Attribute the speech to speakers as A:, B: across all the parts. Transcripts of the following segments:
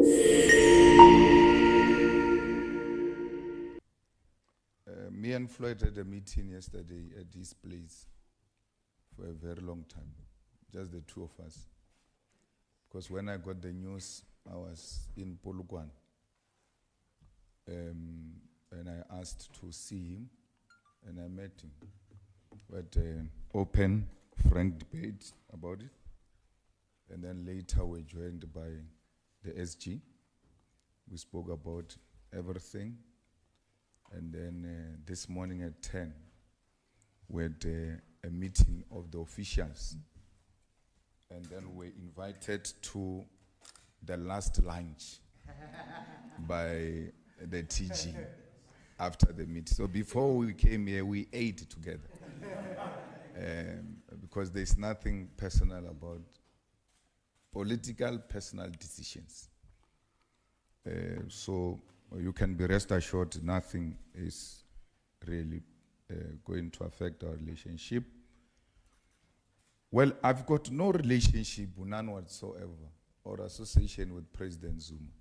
A: Me and Floyd had a meeting yesterday at this place for a very long time, just the two of us. Because when I got the news, I was in Polokwane, and I asked to see him, and I met him. We had open, frank debate about it, and then later we were joined by the SG. We spoke about everything. And then this morning at 10, we had a meeting of the officials. And then we invited to the last lunch by the TG after the meeting. So before we came here, we ate together. Because there's nothing personal about political personal decisions. So you can be rest assured nothing is really going to affect our relationship. Well, I've got no relationship, none whatsoever, or association with President Zuma.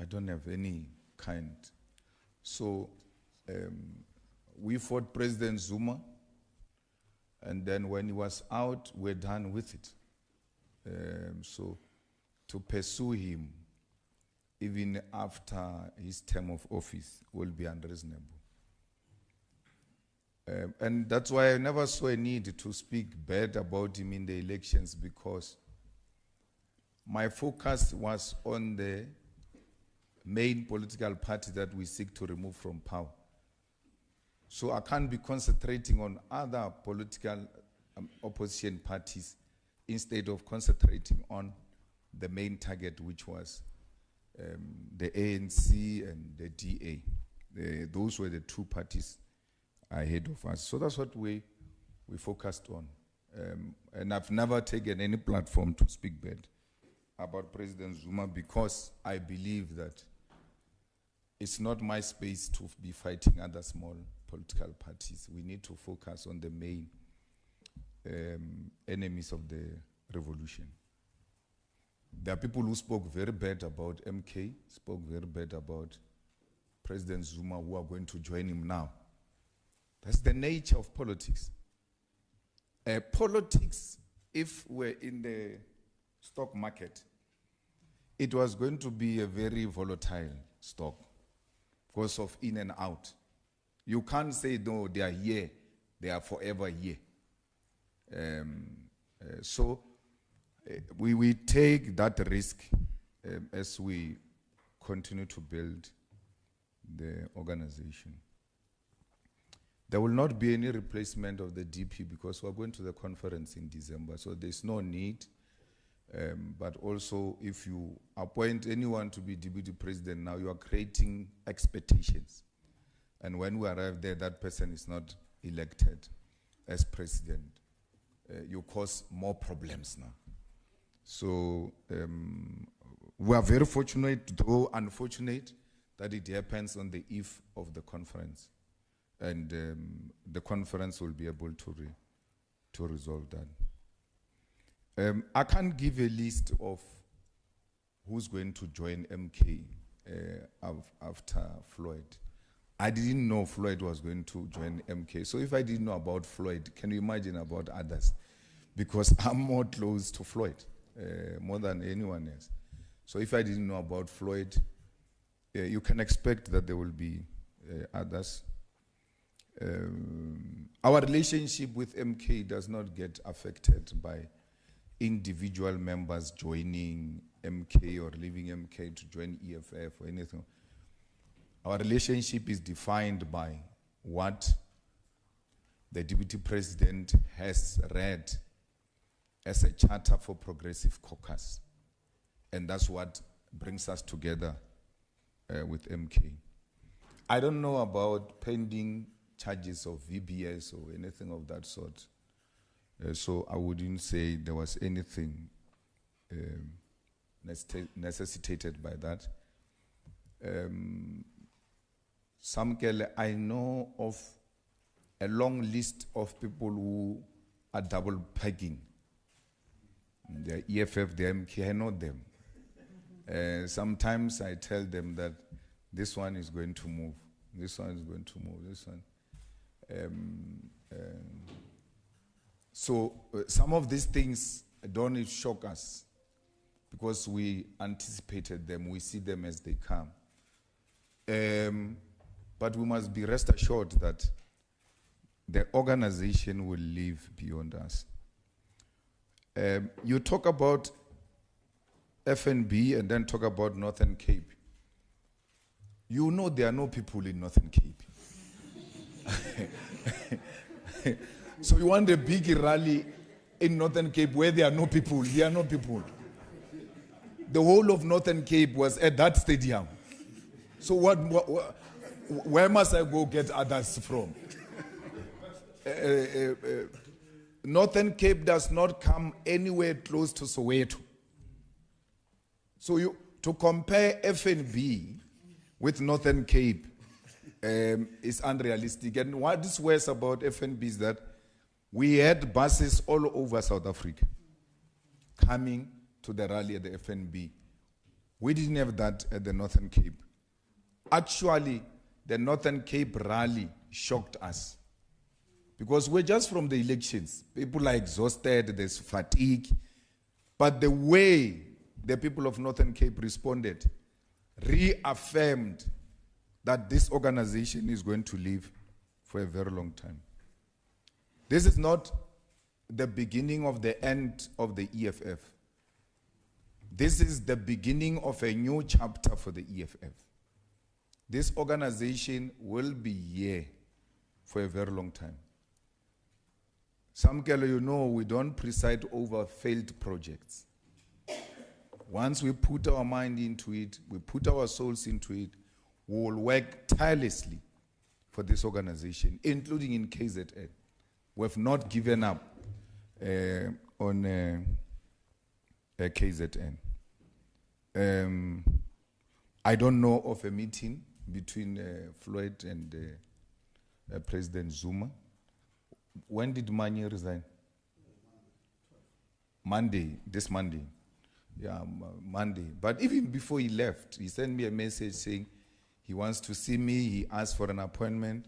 A: I don't have any kind. So we fought President Zuma, and then when he was out, we're done with it. So to pursue him, even after his term of office, will be unreasonable. And that's why I never saw a need to speak bad about him in the elections, because my focus was on the main political party that we seek to remove from power. So I can't be concentrating on other political opposition parties instead of concentrating on the main target, which was the ANC and the DA. Those were the two parties ahead of us. So that's what we focused on. And I've never taken any platform to speak bad about President Zuma, because I believe that it's not my space to be fighting other small political parties. We need to focus on the main enemies of the revolution. There are people who spoke very bad about MK, spoke very bad about President Zuma, who are going to join him now. That's the nature of politics. Politics, if we're in the stock market, it was going to be a very volatile stock because of in and out. You can't say, no, they are here, they are forever here. So we take that risk as we continue to build the organization. There will not be any replacement of the DP because we're going to the conference in December, so there's no need. But also, if you appoint anyone to be deputy president now, you are creating expectations. And when we arrive there, that person is not elected as president. You cause more problems now. So we are very fortunate, though unfortunate, that it happens on the eve of the conference. And the conference will be able to resolve that. I can't give a list of who's going to join MK after Floyd. I didn't know Floyd was going to join MK. So if I didn't know about Floyd, can you imagine about others? Because I'm more close to Floyd, more than anyone else. So if I didn't know about Floyd, you can expect that there will be others. Our relationship with MK does not get affected by individual members joining MK or leaving MK to join EFF or anything. Our relationship is defined by what the deputy president has read as a charter for progressive caucus. And that's what brings us together with MK. I don't know about pending charges of VBS or anything of that sort. So I wouldn't say there was anything necessitated by that. Samkele, I know of a long list of people who are double pegging. The EFF, the MK, I know them. Sometimes I tell them that this one is going to move, this one is going to move, this one. So some of these things don't shock us because we anticipated them, we see them as they come. But we must be rest assured that the organization will live beyond us. You talk about FNB and then talk about Northern Cape. You know there are no people in Northern Cape. So you want a big rally in Northern Cape where there are no people. There are no people. The whole of Northern Cape was at that stadium. So where must I go get others from? Northern Cape does not come anywhere close to Soweto. So to compare FNB with Northern Cape is unrealistic. And what is worse about FNB is that we had buses all over South Africa coming to the rally at the FNB. We didn't have that at the Northern Cape. Actually, the Northern Cape rally shocked us because we're just from the elections. People are exhausted, there's fatigue. But the way the people of Northern Cape responded reaffirmed that this organization is going to live for a very long time. This is not the beginning of the end of the EFF. This is the beginning of a new chapter for the EFF. This organization will be here for a very long time. Samkelo, you know, we don't preside over failed projects. Once we put our mind into it, we put our souls into it, we will work tirelessly for this organization, including in KZN. We have not given up on KZN. I don't know of a meeting between Floyd and President Zuma. When did Manye resign? Monday, this Monday. Yeah, Monday. But even before he left, he sent me a message saying he wants to see me. He asked for an appointment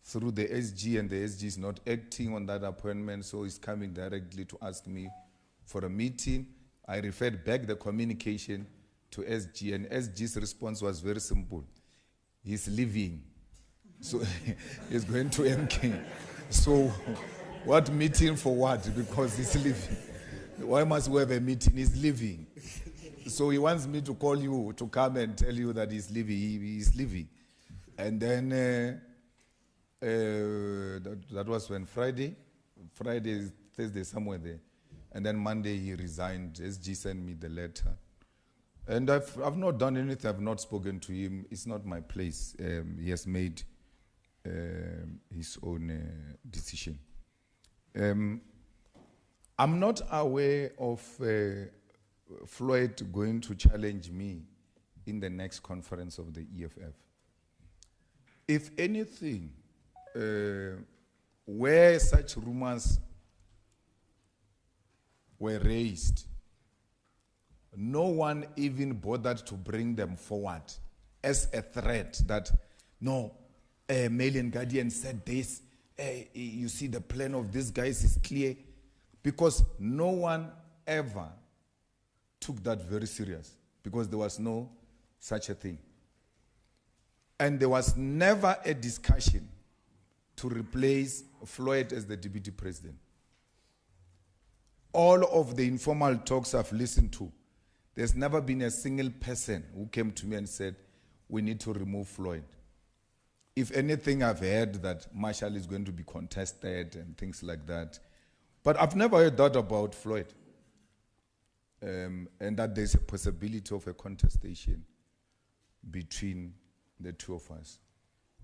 A: through the SG, and the SG is not acting on that appointment, so he's coming directly to ask me for a meeting. I referred back the communication to SG, and SG's response was very simple. He's leaving. So he's going to MK. So what meeting for what? Because he's leaving. Why must we have a meeting? He's leaving. So he wants me to call you to come and tell you that he's leaving. He's leaving. And then that was when Friday, Thursday, somewhere there. And then Monday he resigned. SG sent me the letter. And I've not done anything. I've not spoken to him. It's not my place. He has made his own decision. I'm not aware of Floyd going to challenge me in the next conference of the EFF. If anything, where such rumors were raised, no one even bothered to bring them forward as a threat that, no, Malian Guardian said this, you see the plan of these guys is clear, because no one ever took that very serious, because there was no such a thing. And there was never a discussion to replace Floyd as the deputy president. All of the informal talks I've listened to, there's never been a single person who came to me and said, we need to remove Floyd. If anything, I've heard that Marshall is going to be contested and things like that. But I've never heard that about Floyd. And that there's a possibility of a contestation between the two of us.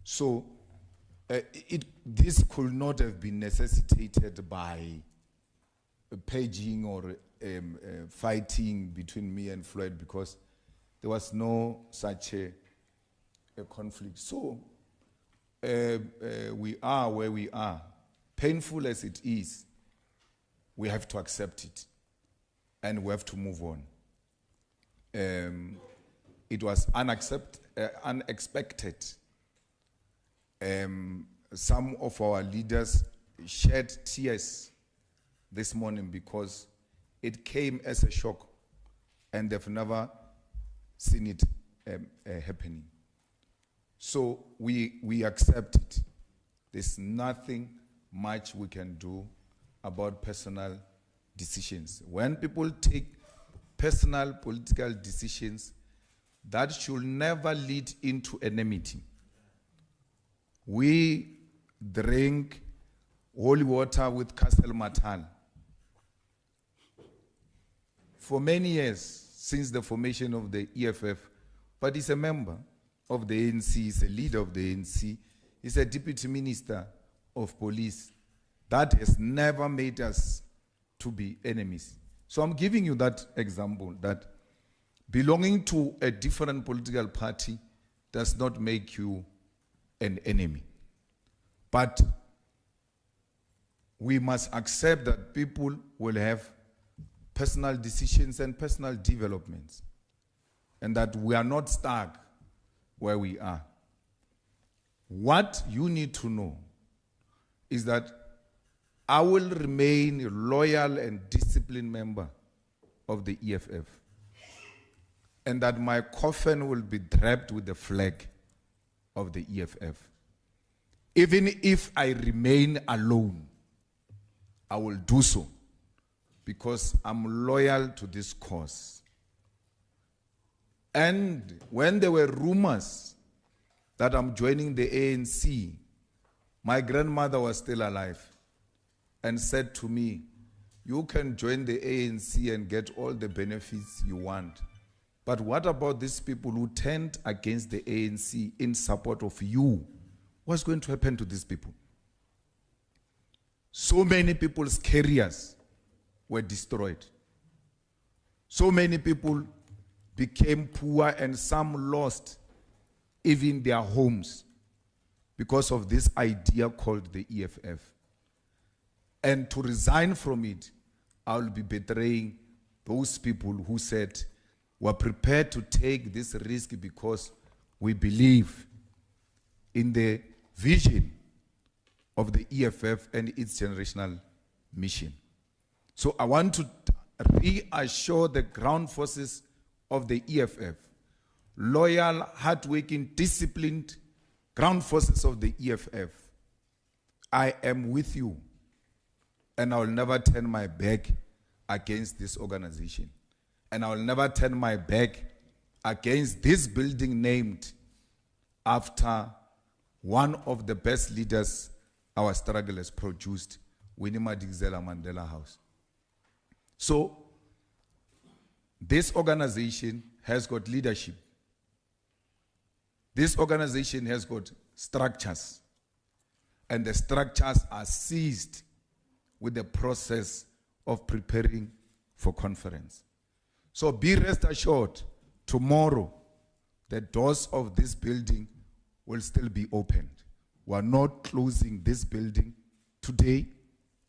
A: So this could not have been necessitated by paging or fighting between me and Floyd, because there was no such a conflict. So we are where we are. Painful as it is, we have to accept it, and we have to move on. It was unexpected. Some of our leaders shed tears this morning because it came as a shock and they've never seen it happening. So we accept it. There's nothing much we can do about personal decisions. When people take personal political decisions, that should never lead into enmity. We drink holy water with Castle Matal. For many years, since the formation of the EFF, but he's a member of the ANC, he's a leader of the ANC, he's a deputy minister of police. That has never made us to be enemies. So I'm giving you that example, that belonging to a different political party does not make you an enemy. But we must accept that people will have personal decisions and personal developments, and that we are not stuck where we are. What you need to know is that I will remain a loyal and disciplined member of the EFF, and that my coffin will be draped with the flag of the EFF. Even if I remain alone, I will do so because I'm loyal to this cause. And when there were rumors that I'm joining the ANC, my grandmother was still alive and said to me, you can join the ANC and get all the benefits you want. But what about these people who turned against the ANC in support of you? What's going to happen to these people? So many people's careers were destroyed. So many people became poor and some lost even their homes because of this idea called the EFF. And to resign from it, I will be betraying those people who said we're prepared to take this risk because we believe in the vision of the EFF and its generational mission. So I want to reassure the ground forces of the EFF, loyal, hardworking, disciplined ground forces of the EFF. I am with you, and I will never turn my back against this organization. And I will never turn my back against this building named after one of the best leaders our struggle has produced, Winnie Madikizela Mandela House. So, this organization has got leadership. This organization has got structures. And the structures are seized with the process of preparing for conference. So be rest assured, tomorrow, the doors of this building will still be opened. We are not closing this building today,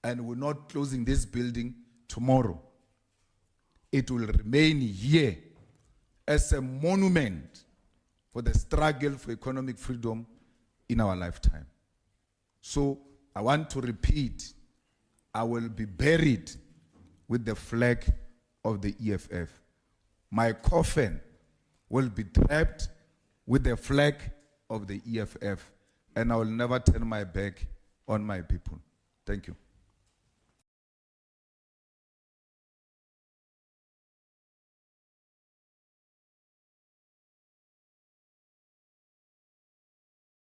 A: and we're not closing this building tomorrow. It will remain here as a monument for the struggle for economic freedom in our lifetime. So I want to repeat, I will be buried with the flag of the EFF. My coffin will be draped with the flag of the EFF, and I will never turn my back on my people. Thank you.